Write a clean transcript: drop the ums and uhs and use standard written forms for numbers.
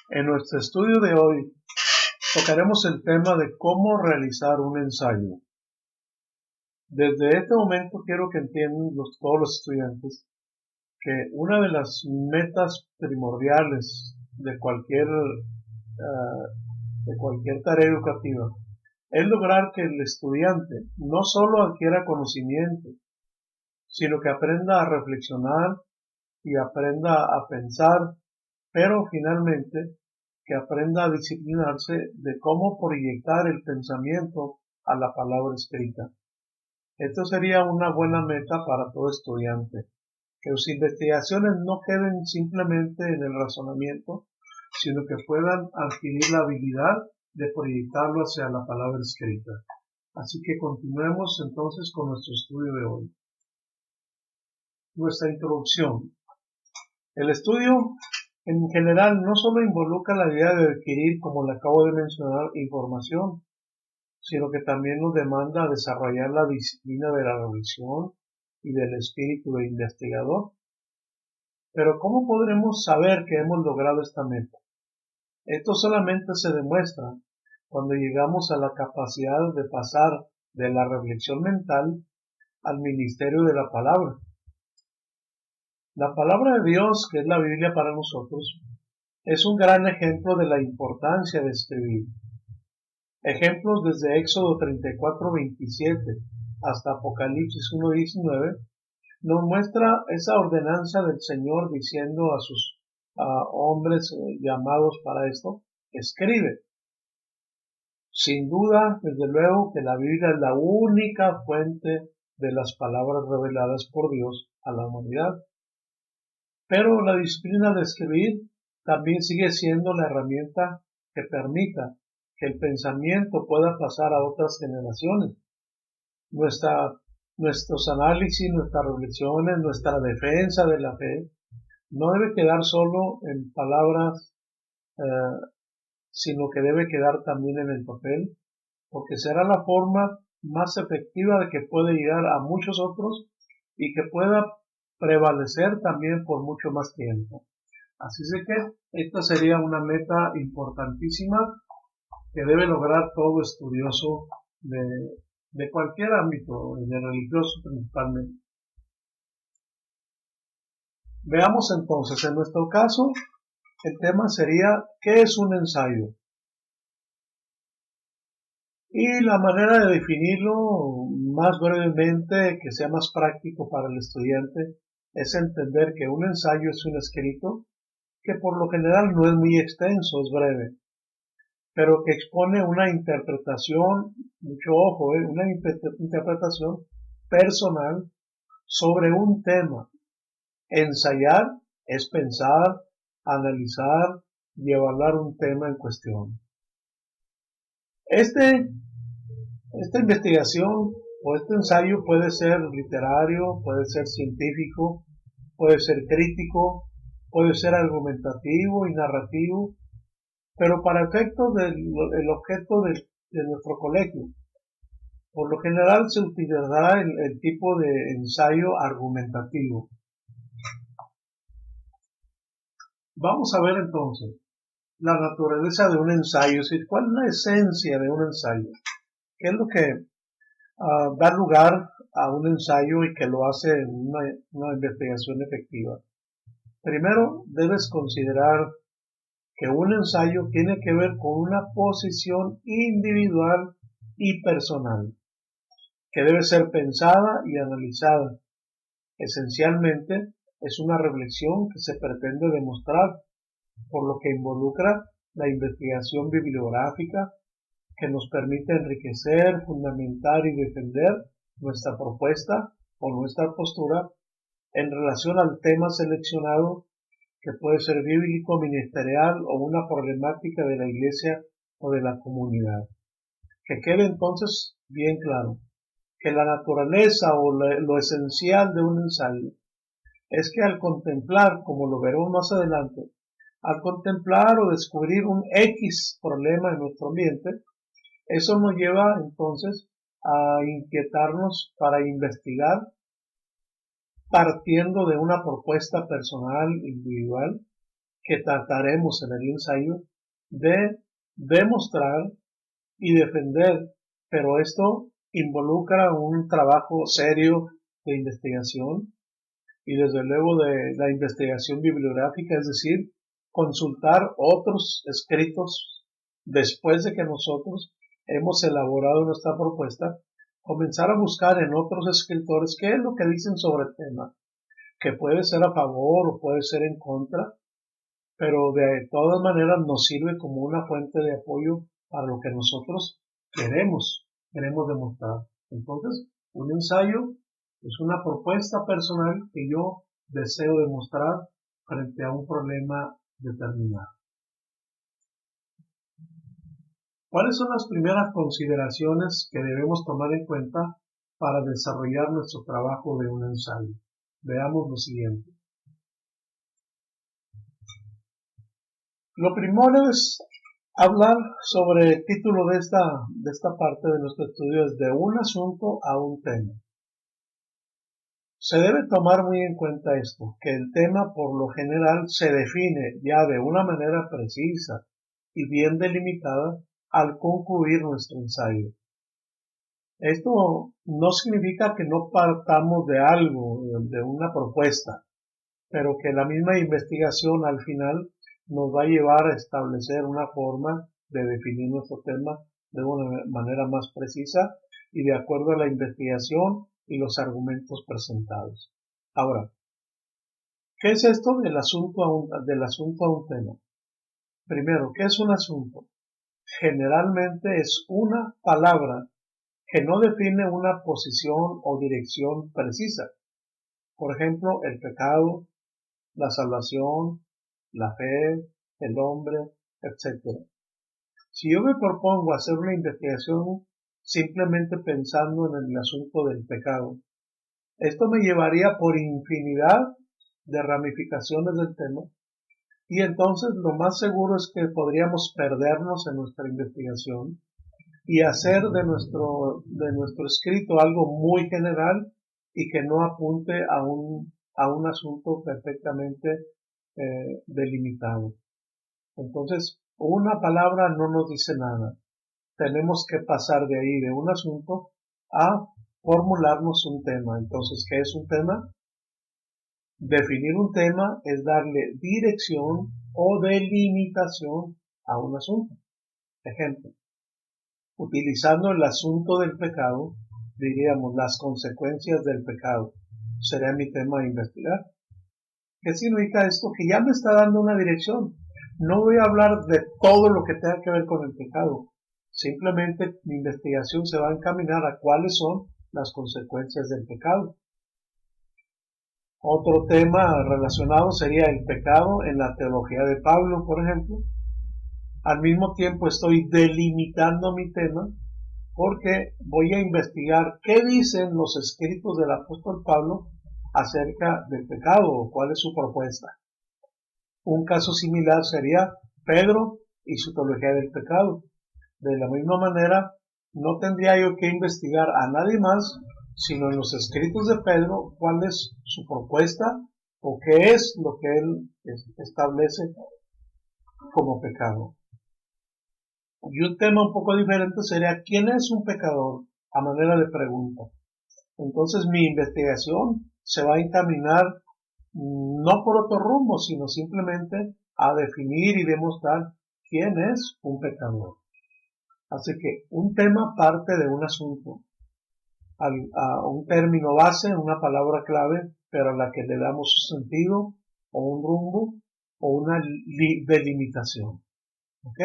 En nuestro estudio de hoy tocaremos el tema de cómo realizar un ensayo. Desde este momento quiero que entiendan todos los estudiantes que una de las metas primordiales de cualquier tarea educativa es lograr que el estudiante no solo adquiera conocimiento, sino que aprenda a reflexionar y aprenda a pensar, pero finalmente que aprenda a disciplinarse de cómo proyectar el pensamiento a la palabra escrita. Esto sería una buena meta para todo estudiante, que sus investigaciones no queden simplemente en el razonamiento, sino que puedan adquirir la habilidad de proyectarlo hacia la palabra escrita. Así que continuemos entonces con nuestro estudio de hoy. Nuestra introducción. El estudio en general no solo involucra la idea de adquirir, como le acabo de mencionar, información, sino que también nos demanda desarrollar la disciplina de la reflexión y del espíritu de investigador. Pero ¿cómo podremos saber que hemos logrado esta meta? Esto solamente se demuestra cuando llegamos a la capacidad de pasar de la reflexión mental al ministerio de la palabra. La palabra de Dios, que es la Biblia para nosotros, es un gran ejemplo de la importancia de escribir. Ejemplos desde Éxodo 34:27 hasta Apocalipsis 1:19 nos muestra esa ordenanza del Señor diciendo a sus hombres llamados para esto: escribe. Sin duda, desde luego, que la Biblia es la única fuente de las palabras reveladas por Dios a la humanidad. Pero la disciplina de escribir también sigue siendo la herramienta que permita que el pensamiento pueda pasar a otras generaciones. Nuestros análisis, nuestras reflexiones, nuestra defensa de la fe no debe quedar solo en palabras, sino que debe quedar también en el papel, porque será la forma más efectiva de que puede llegar a muchos otros y que pueda prevalecer también por mucho más tiempo. Así es que esta sería una meta importantísima que debe lograr todo estudioso de cualquier ámbito, de religioso principalmente. Veamos entonces, en nuestro caso, el tema sería ¿qué es un ensayo? Y la manera de definirlo más brevemente, que sea más práctico para el estudiante, es entender que un ensayo es un escrito que por lo general no es muy extenso, es breve, pero que expone una interpretación, mucho ojo, una interpretación personal sobre un tema. Ensayar es pensar, analizar y evaluar un tema en cuestión. Esta investigación o este ensayo puede ser literario, puede ser científico, puede ser crítico, puede ser argumentativo y narrativo, pero para efectos del objeto de nuestro colegio, por lo general se utilizará el tipo de ensayo argumentativo. Vamos a ver entonces la naturaleza de un ensayo, es decir, cuál es la esencia de un ensayo, qué es lo que da lugar a un ensayo y que lo hace una investigación efectiva. Primero, debes considerar que un ensayo tiene que ver con una posición individual y personal, que debe ser pensada y analizada. Esencialmente, es una reflexión que se pretende demostrar, por lo que involucra la investigación bibliográfica, que nos permite enriquecer, fundamentar y defender nuestra propuesta o nuestra postura en relación al tema seleccionado, que puede ser bíblico, ministerial o una problemática de la iglesia o de la comunidad. Que quede entonces bien claro que la naturaleza o lo esencial de un ensayo es que al contemplar, como lo veremos más adelante, al contemplar o descubrir un X problema en nuestro ambiente, eso nos lleva entonces a inquietarnos para investigar partiendo de una propuesta personal, individual, que trataremos en el ensayo de demostrar y defender, pero esto involucra un trabajo serio de investigación y desde luego de la investigación bibliográfica, es decir, consultar otros escritos después de que nosotros hemos elaborado nuestra propuesta, comenzar a buscar en otros escritores qué es lo que dicen sobre el tema, que puede ser a favor o puede ser en contra, pero de todas maneras nos sirve como una fuente de apoyo para lo que nosotros queremos demostrar. Entonces, un ensayo es una propuesta personal que yo deseo demostrar frente a un problema determinado. ¿Cuáles son las primeras consideraciones que debemos tomar en cuenta para desarrollar nuestro trabajo de un ensayo? Veamos lo siguiente. Lo primero es hablar sobre el título de esta parte de nuestro estudio, es de un asunto a un tema. Se debe tomar muy en cuenta esto, que el tema por lo general se define ya de una manera precisa y bien delimitada al concluir nuestro ensayo. Esto no significa que no partamos de algo, de una propuesta, pero que la misma investigación al final nos va a llevar a establecer una forma de definir nuestro tema de una manera más precisa y de acuerdo a la investigación y los argumentos presentados. Ahora, ¿qué es esto del asunto a un tema? Primero, ¿qué es un asunto? Generalmente es una palabra que no define una posición o dirección precisa. Por ejemplo, el pecado, la salvación, la fe, el hombre, etc. Si yo me propongo hacer una investigación simplemente pensando en el asunto del pecado, esto me llevaría por infinidad de ramificaciones del tema y entonces lo más seguro es que podríamos perdernos en nuestra investigación y hacer de nuestro escrito algo muy general y que no apunte a un asunto perfectamente delimitado. Entonces, una palabra no nos dice nada. Tenemos que pasar de ahí, de un asunto, a formularnos un tema. Entonces, ¿qué es un tema? Definir un tema es darle dirección o delimitación a un asunto. Ejemplo, utilizando el asunto del pecado, diríamos las consecuencias del pecado. Sería mi tema a investigar. ¿Qué significa esto? Que ya me está dando una dirección. No voy a hablar de todo lo que tenga que ver con el pecado. Simplemente mi investigación se va a encaminar a cuáles son las consecuencias del pecado. Otro tema relacionado sería el pecado en la teología de Pablo, por ejemplo. Al mismo tiempo estoy delimitando mi tema porque voy a investigar qué dicen los escritos del apóstol Pablo acerca del pecado o cuál es su propuesta. Un caso similar sería Pedro y su teología del pecado. De la misma manera, no tendría yo que investigar a nadie más, sino en los escritos de Pedro, cuál es su propuesta o qué es lo que él establece como pecado. Y un tema un poco diferente sería ¿quién es un pecador? A manera de pregunta. Entonces mi investigación se va a encaminar no por otro rumbo, sino simplemente a definir y demostrar quién es un pecador. Así que un tema parte de un asunto, a un término base, una palabra clave, pero a la que le damos un sentido o un rumbo o una delimitación. ¿Ok?